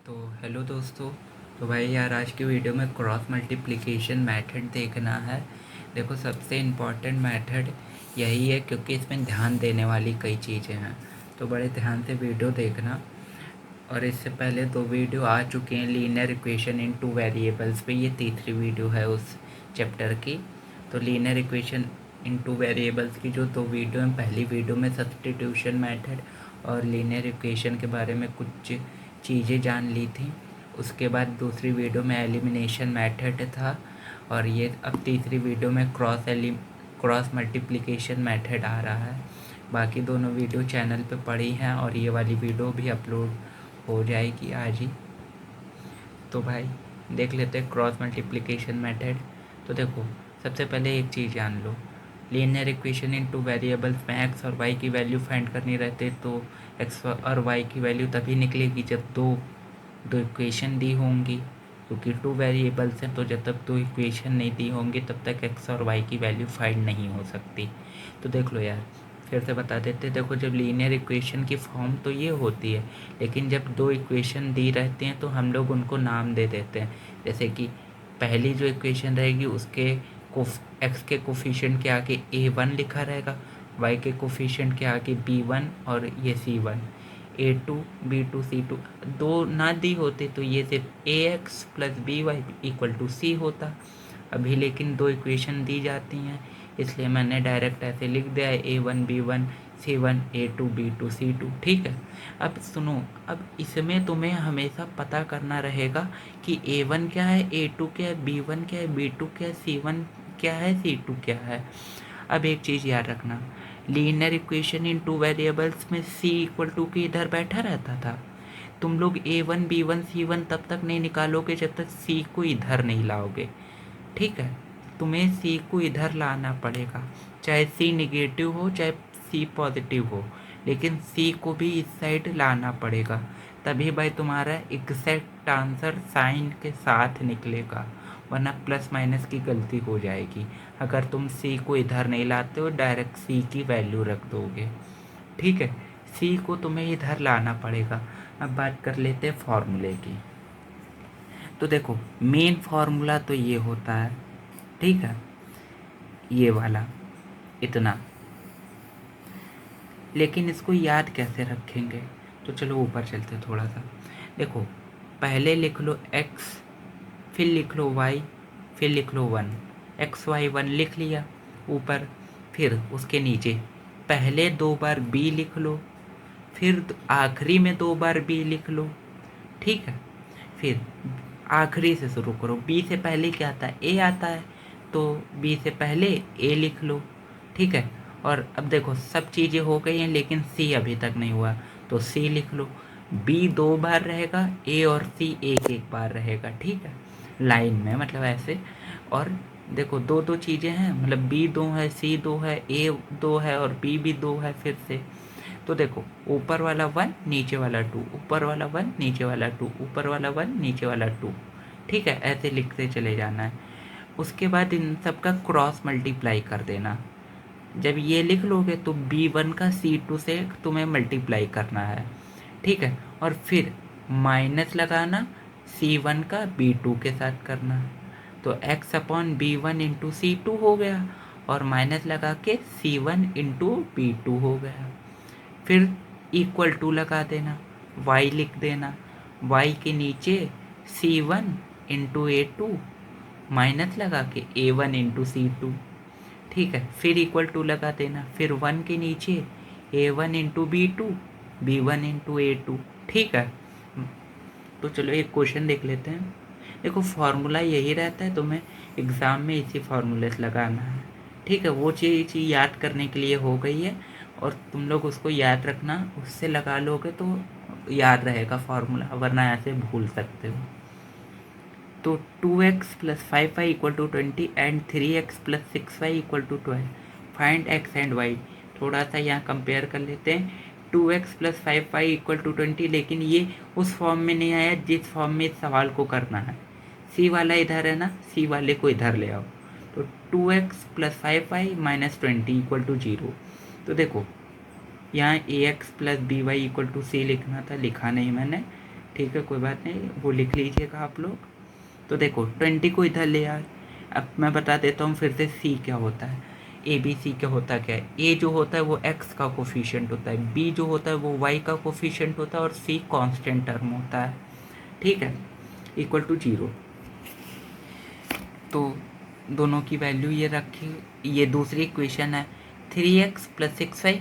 तो हेलो दोस्तों। तो भाई यार आज की वीडियो में क्रॉस मल्टीप्लिकेशन मेथड देखना है। देखो सबसे इम्पॉर्टेंट मेथड यही है क्योंकि इसमें ध्यान देने वाली कई चीज़ें हैं, तो बड़े ध्यान से वीडियो देखना। और इससे पहले दो वीडियो आ चुके हैं linear equation in two variables पे, ये तीसरी वीडियो है उस चैप्टर की। तो linear equation in two variables की जो दो वीडियो हैं, पहली वीडियो में सब्स्टिट्यूशन मेथड और लीनियर इक्वेशन के बारे में कुछ चीज़ें जान ली थी। उसके बाद दूसरी वीडियो में एलिमिनेशन मेथड था, और ये अब तीसरी वीडियो में क्रॉस मल्टीप्लिकेशन मेथड आ रहा है। बाकी दोनों वीडियो चैनल पे पड़ी हैं और ये वाली वीडियो भी अपलोड हो जाएगी आज ही। तो भाई देख लेते हैं क्रॉस मल्टीप्लिकेशन मेथड। तो देखो सबसे पहले एक चीज़ जान लो, linear equation in two variables में एक्स और वाई की वैल्यू फाइंड करनी रहती है। तो एक्स और वाई की वैल्यू तभी निकलेगी जब दो दो इक्वेशन दी होंगी, क्योंकि टू वेरिएबल्स हैं। तो जब तक दो इक्वेशन नहीं दी होंगी तब तक एक्स और वाई की वैल्यू फाइंड नहीं हो सकती। तो देख लो यार, फिर से बता देते। देखो जब लीनियर इक्वेशन की फॉर्म तो ये होती है, लेकिन जब दो इक्वेशन दी रहती हैं तो हम लोग उनको नाम दे देते हैं। जैसे कि पहली जो इक्वेशन रहेगी उसके एक्स के कोफिशिएंट के आगे a1 लिखा रहेगा, y के कोफिशिएंट के आगे b1 और ये c1, a2 b2 c2। दो ना दी होती तो ये सिर्फ ax plus B Y equal to C होता। अभी लेकिन दो इक्वेशन दी जाती हैं, इसलिए मैंने डायरेक्ट ऐसे लिख दिया है a1 b1 c1 a2 b2 c2। ठीक है। अब सुनो, अब इसमें तुम्हें हमेशा पता करना रहेगा कि a1 क्या है, a2 क्या है, b1 क्या है, b2 क्या है, c1 क्या है, c2 क्या है। अब एक चीज़ याद रखना, linear equation in two variables में c इक्वल टू के इधर बैठा रहता था। तुम लोग a1 b1 c1 तब तक नहीं निकालोगे जब तक c को इधर नहीं लाओगे। ठीक है, तुम्हें सी को इधर लाना पड़ेगा, चाहे सी निगेटिव हो चाहे सी पॉजिटिव हो, लेकिन सी को भी इस साइड लाना पड़ेगा। तभी भाई तुम्हारा एग्जैक्ट आंसर साइन के साथ निकलेगा, वरना प्लस माइनस की गलती हो जाएगी अगर तुम सी को इधर नहीं लाते हो, डायरेक्ट सी की वैल्यू रख दोगे। ठीक है, सी को तुम्हें इधर लाना पड़ेगा। अब बात कर लेते हैं फॉर्मूले की। तो देखो मेन फार्मूला तो ये होता है, ठीक है, ये वाला इतना। लेकिन इसको याद कैसे रखेंगे, तो चलो ऊपर चलते थोड़ा सा। देखो पहले लिख लो x, फिर लिख लो y, फिर लिख लो 1। एक्स वाई 1 लिख लिया ऊपर, फिर उसके नीचे पहले दो बार b लिख लो, फिर आखिरी में दो बार b लिख लो। ठीक है, फिर आखिरी से शुरू करो। बी से पहले क्या आता है, ए आता है, तो बी से पहले ए लिख लो। ठीक है, और अब देखो सब चीज़ें हो गई हैं लेकिन सी अभी तक नहीं हुआ, तो सी लिख लो। बी दो बार रहेगा, ए और सी एक एक बार रहेगा। ठीक है, लाइन में मतलब ऐसे। और देखो दो दो चीज़ें हैं, मतलब बी दो है, सी दो है, ए दो है और बी भी दो है फिर से। तो देखो ऊपर वाला 1 नीचे वाला 2, ऊपर वाला 1 नीचे वाला 2, ऊपर वाला 1 नीचे वाला 2। ठीक है, ऐसे लिखते चले जाना है। उसके बाद इन सब का क्रॉस मल्टीप्लाई कर देना। जब ये लिख लोगे तो b1 का c2 से तुम्हें मल्टीप्लाई करना है। ठीक है, और फिर माइनस लगाना c1 का b2 के साथ करना। तो x upon b1 into c2 हो गया, और माइनस लगा के c1 इंटू b2 हो गया। फिर इक्वल टू लगा देना, y लिख देना, y के नीचे c1 इंटू a2 माइनस लगा के a1 इंटू c2। ठीक है, फिर इक्वल टू लगा देना, फिर 1 के नीचे a1 into b2 b1 into a2। ठीक है, तो चलो एक क्वेश्चन देख लेते हैं। देखो फार्मूला यही रहता है, तुम्हें एग्ज़ाम में इसी फार्मूले से लगाना है। ठीक है, वो चीज़ याद करने के लिए हो गई है, और तुम लोग उसको याद रखना, उससे लगा लोगे तो याद रहेगा फार्मूला, वरना ऐसे भूल सकते हो। तो 2x plus 5y equal to 20 and 3x plus 6y equal to 12। Find x and y। थोड़ा सा यहाँ कंपेयर कर लेते हैं। 2x plus 5y equal to 20, लेकिन ये उस फॉर्म में नहीं आया जिस फॉर्म में इस सवाल को करना है। c वाला इधर है ना, c वाले को इधर ले आओ। तो 2x plus 5y minus 20 equal to 0। तो देखो यहाँ ax plus B Y equal to C लिखना था, लिखा नहीं मैंने। ठीक है, कोई बात नहीं, वो लिख लीजिएगा आप लोग। तो देखो 20 को इधर ले आए। अब मैं बता देता हूँ फिर से सी क्या होता है। ए बी सी क्या होता क्या है। ए जो होता है वो एक्स का कोफिशिएंट होता है, बी जो होता है वो वाई का कोफिशिएंट होता है, और सी कांस्टेंट टर्म होता है। ठीक है, इक्वल टू 0। तो दोनों की वैल्यू ये रखी। ये दूसरी इक्वेशन है। 3x + 6y,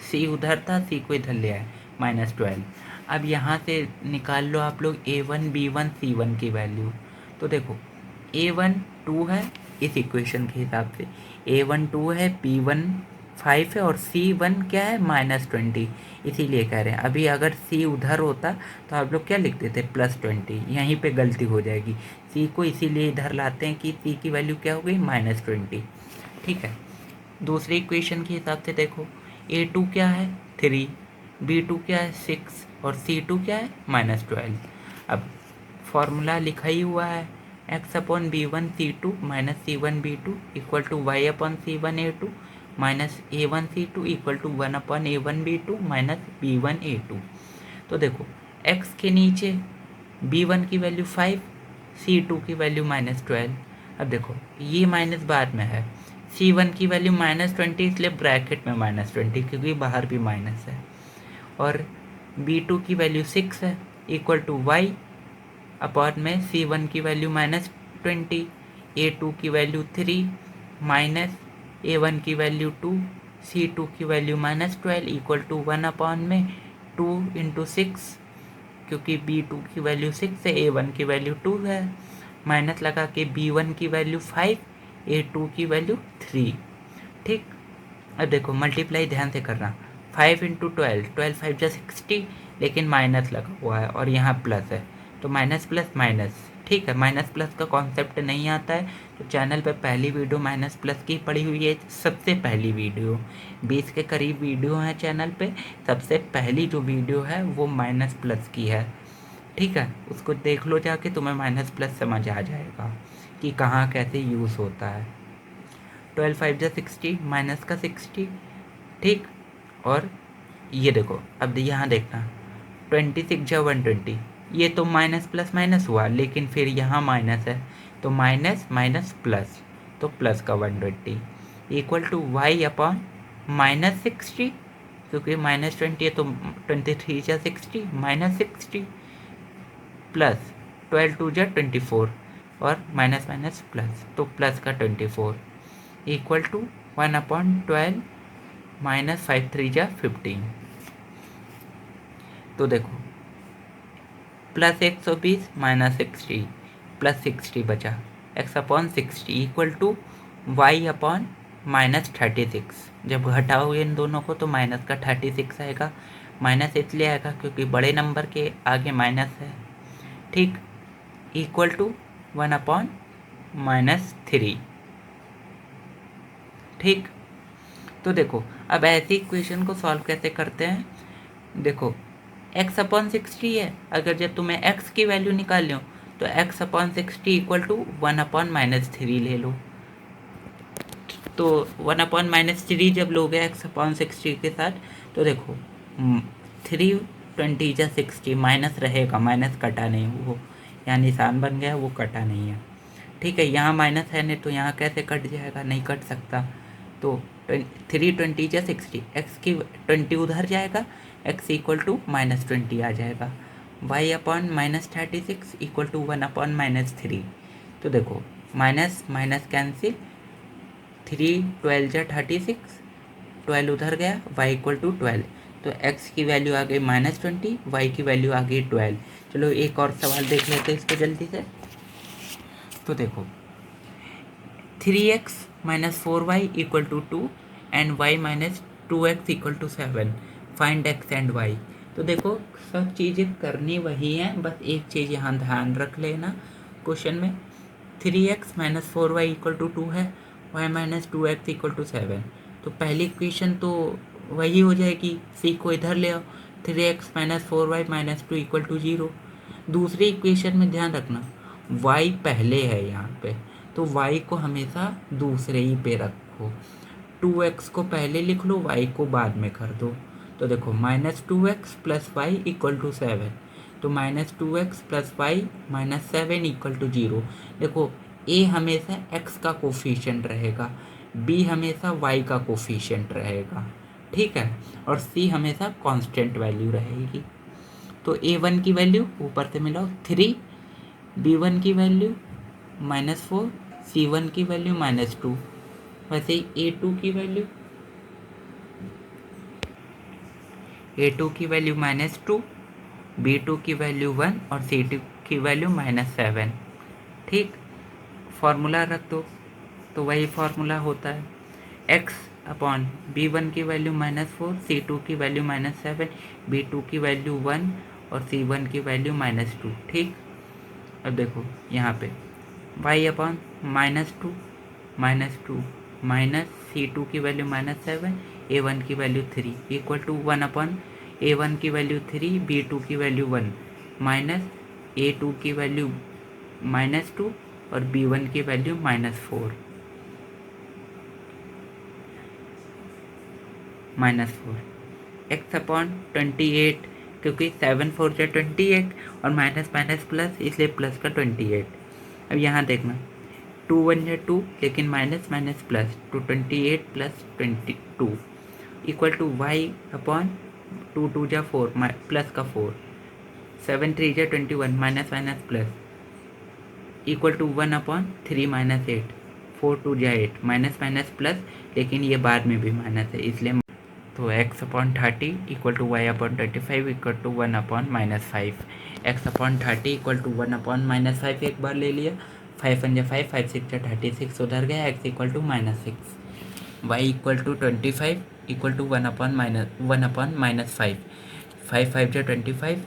सी उधर था, सी को इधर ले आए, -12। अब यहाँ से निकाल लो आप लोग a1 b1 c1 की वैल्यू। तो देखो a1 2 है इस इक्वेशन के हिसाब से, a1 2 है, b1 5 है, और c1 क्या है -20, इसीलिए कह रहे हैं। अभी अगर c उधर होता तो आप लोग क्या लिख देते +20, यहीं पे गलती हो जाएगी। c को इसीलिए इधर लाते हैं कि c की वैल्यू क्या हो गई -20। ठीक है, दूसरी इक्वेशन के हिसाब से देखो a2 क्या है 3, b2 क्या है 6, और c2 क्या है -12। अब फॉर्मूला लिखा ही हुआ है, x/b1c2 - c1b2 = y/c1a2 - a1c2 = 1/a1b2 - b1a2। तो देखो x के नीचे b1 की वैल्यू 5, c2 की वैल्यू -12। अब देखो ये माइनस बाद में है, c1 की वैल्यू -20 इसलिए ब्रैकेट में -20 क्योंकि बाहर भी माइनस है, और b2 की वैल्यू 6 है इक्वल टू y अपॉन में c1 की वैल्यू -20, a2 की वैल्यू 3 माइनस a1 की वैल्यू 2, c2 की वैल्यू -12 इक्वल टू 1 में 2 × 6, क्योंकि b2 की वैल्यू 6 है, a1 की वैल्यू 2 है, माइनस लगा के b1 की वैल्यू 5, a2 की वैल्यू 3। ठीक, अब देखो मल्टीप्लाई ध्यान से करना, 5 × 12, 12 5 जा 60, लेकिन माइनस लगा हुआ है और यहाँ प्लस है, तो माइनस प्लस माइनस। ठीक है, माइनस प्लस का कॉन्सेप्ट नहीं आता है तो चैनल पे पहली वीडियो माइनस प्लस की पड़ी हुई है, सबसे पहली वीडियो, 20 के करीब वीडियो हैं चैनल पे, सबसे पहली जो वीडियो है वो माइनस प्लस की है। ठीक है, उसको देख लो जाके, तुम्हें माइनस प्लस समझ आ जाएगा कि कहाँ कैसे यूज़ होता है। 12 5 जा 60, माइनस का 60। ठीक, और ये देखो अब यहाँ देखना 26 जा 120, ये तो माइनस प्लस माइनस हुआ, लेकिन फिर यहाँ माइनस है तो माइनस माइनस प्लस, तो प्लस का 120 इक्वल टू y/, -60, क्योंकि -20 है तो 23 जा 60, -60 प्लस 12 2 जा 24, और माइनस माइनस प्लस, तो प्लस का 24 इक्वल टू 1/12 -5 3 जा 15। तो देखो +120 -60 +60 बचा, x/60 इक्वल टू y/, -36। जब घटाओ इन दोनों को तो माइनस का 36 आएगा, माइनस इसलिए आएगा क्योंकि बड़े नंबर के आगे माइनस है। ठीक, इक्वल टू 1/-3। ठीक, तो देखो अब ऐसी इक्वेशन को सॉल्व कैसे करते हैं। देखो x/60 है, अगर जब तुम्हें x की वैल्यू निकाल लो तो x/60 इक्वल टू 1/-3 ले लो। तो 1/-3 जब लोगे x/60 के साथ तो देखो 3 20 जा 60, माइनस रहेगा, माइनस कटा नहीं, वो यहाँ निशान बन गया, वो कटा नहीं है। ठीक है, यहाँ माइनस है नहीं तो यहाँ कैसे कट जाएगा, नहीं कट सकता। तो 3 20 जा 60, एक्स की 20 उधर जाएगा, x इक्वल टू -20 आ जाएगा, y/, -36 इक्वल टू 1/-3। तो देखो माइनस माइनस कैंसिल, 3 12 जा 36, 12 उधर गया, y इक्वल टू 12, तो x की वैल्यू आ गई -20, y की वैल्यू आ गई 12। चलो एक और सवाल देख लेते हैं इसको जल्दी से। तो देखो 3x - 4y = 2 and y - 2x = 7, find x and y। तो देखो सब चीज़ें करनी वही हैं, बस एक चीज़ यहाँ ध्यान रख लेना, क्वेश्चन में 3x - 4y = 2 है, y - 2x = 7, तो पहली इक्वेशन तो वही हो जाएगी, c को इधर ले आओ, 3x - 4y - 2 = 0। दूसरी इक्वेशन में ध्यान रखना y पहले है यहाँ पे, तो y को हमेशा दूसरे ही पे रखो, 2x को पहले लिख लो, y को बाद में कर दो। तो देखो -2x + y = 7, तो -2x + y - 7 = 0। देखो a हमेशा x का कोफिशिएंट रहेगा, b हमेशा y का कोफिशिएंट रहेगा, ठीक है, और c हमेशा कांस्टेंट वैल्यू रहेगी। तो a1 की वैल्यू ऊपर से मिलाओ 3, b1 की वैल्यू -4, c1 की वैल्यू -2। वैसे ही a2 की वैल्यू -2, b2 की वैल्यू 1 और c2 की वैल्यू -7। ठीक, फॉर्मूला रख दो तो वही फॉर्मूला होता है x/b1 की वैल्यू -4, c2 की वैल्यू -7, b2 की वैल्यू 1 और c1 की वैल्यू -2। ठीक, अब देखो यहाँ पे y/-2 -2 माइनस c2 की वैल्यू -7, a1 की वैल्यू 3 = 1/a1 की वैल्यू 3, b2 की वैल्यू 1 माइनस a2 की वैल्यू -2 और b1 की वैल्यू -4 x/28, क्योंकि 7 4 जा 28 और माइनस माइनस प्लस, इसलिए प्लस का 28। अब यहाँ देखना 2 1 जा 2, लेकिन माइनस माइनस प्लस, तो 28 + 22 = y/2 2 जा 4 प्लस का 4, 7 3 जा 21 माइनस माइनस प्लस = 1/3 - 8, 4 2 जा 8 माइनस माइनस प्लस, लेकिन ये बाद में भी माइनस है इसलिए। तो x/30 = y/25 = 1/-5। x/30 = 1/-5 एक बार ले लिया, 5 1 जा 5, 5 6 जा 36 उधर गया, x = -6। y = 25 = 1/-5, 5 5 जा 25,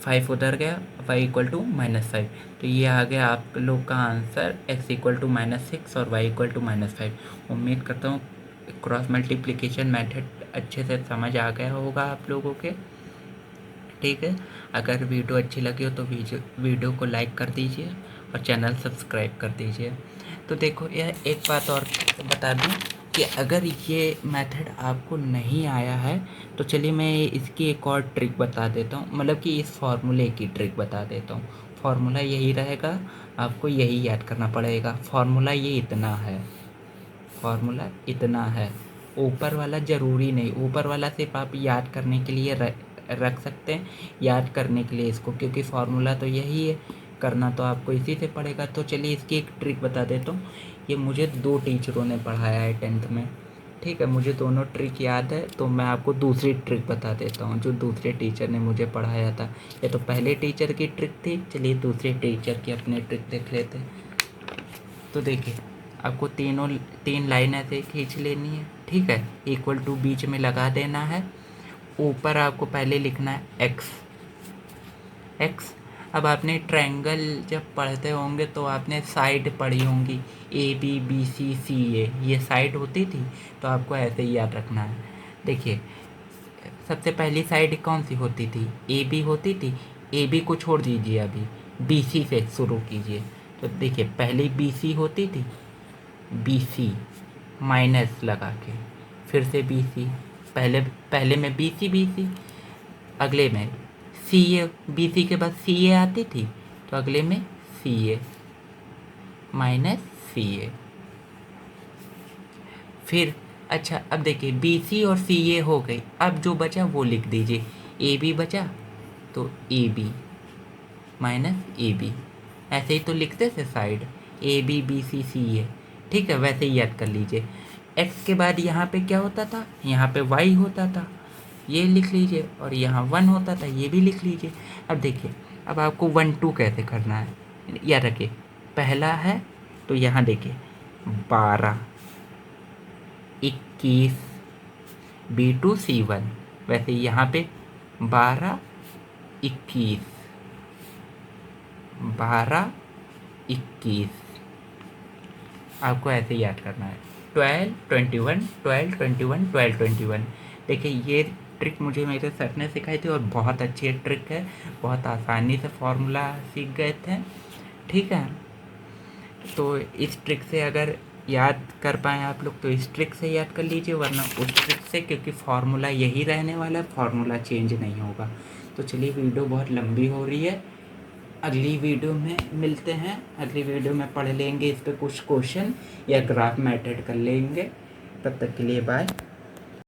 5 उधर गया, y = -5। तो ये आ गया आप लोग का आंसर, x = -6 और y = -5। उम्मीद करता हूँ क्रॉस मल्टीप्लिकेशन मेथड अच्छे से समझ आ गया होगा आप लोगों के। ठीक है, अगर वीडियो अच्छी लगी हो तो वीडियो को लाइक कर दीजिए और चैनल सब्सक्राइब कर दीजिए। तो देखो यह एक बात और बता दूं कि अगर ये मेथड आपको नहीं आया है तो चलिए मैं इसकी एक और ट्रिक बता देता हूँ, मतलब कि इस फॉर्मूले की ट्रिक बता देता हूँ। फॉर्मूला यही रहेगा, आपको यही याद करना पड़ेगा। फॉर्मूला ये इतना है, फॉर्मूला इतना है, ऊपर वाला ज़रूरी नहीं, ऊपर वाला सिर्फ आप याद करने के लिए रख सकते हैं, याद करने के लिए इसको, क्योंकि फार्मूला तो यही है, करना तो आपको इसी से पड़ेगा। तो चलिए इसकी एक ट्रिक बता देता हूँ। ये मुझे 2 टीचरों ने पढ़ाया है 10th में, ठीक है, मुझे दोनों ट्रिक याद है, तो मैं आपको दूसरी ट्रिक बता देता हूँ जो दूसरे टीचर ने मुझे पढ़ाया था। ये तो पहले टीचर की ट्रिक थी, चलिए दूसरे टीचर की अपनी ट्रिक देख लेते हैं। तो देखिए आपको 3 लाइन ऐसे खींच लेनी है, ठीक है, = बीच में लगा देना है। ऊपर आपको पहले लिखना है x। अब आपने ट्रायंगल जब पढ़ते होंगे तो आपने साइड पढ़ी होंगी, ABBCCA, ये साइड होती थी, तो आपको ऐसे ही याद रखना है। देखिए सबसे पहली साइड कौन सी होती थी, AB होती थी, AB को छोड़ दीजिए, अभी BC से शुरू कीजिए। तो देखिए पहली BC होती थी, BC माइनस लगा के, फिर से BC, पहले में BC, अगले में CA, BC के बाद CA आती थी, तो अगले में CA माइनस CA। फिर अच्छा अब देखिए BC और CA हो गई, अब जो बचा वो लिख दीजिए, AB बचा तो AB माइनस AB, ऐसे ही तो लिखते थे साइड, ABBCCA, ठीक है, वैसे ही याद कर लीजिए। x के बाद यहाँ पे क्या होता था, यहाँ पे y होता था, ये लिख लीजिए, और यहाँ 1 होता था, ये भी लिख लीजिए। अब देखिए अब आपको 1 2 कैसे करना है, याद रखिए, पहला है तो यहाँ देखिए 12 21 B2 C1, वैसे यहाँ पे 12 21 12 21, आपको ऐसे याद करना है। 12 21 12 21 12 21। देखिए ये ट्रिक मुझे मेरे सर ने सिखाई थी और बहुत अच्छी ट्रिक है, बहुत आसानी से फॉर्मूला सीख गए थे, ठीक है। तो इस ट्रिक से अगर याद कर पाएँ आप लोग तो इस ट्रिक से याद कर लीजिए, वरना उस ट्रिक से, क्योंकि फार्मूला यही रहने वाला है, फार्मूला चेंज नहीं होगा। तो चलिए वीडियो बहुत लंबी हो रही है, अगली वीडियो में मिलते हैं। अगली वीडियो में पढ़ लेंगे इस पर कुछ क्वेश्चन या ग्राफ मेथड कर लेंगे। तब तक के लिए बाय।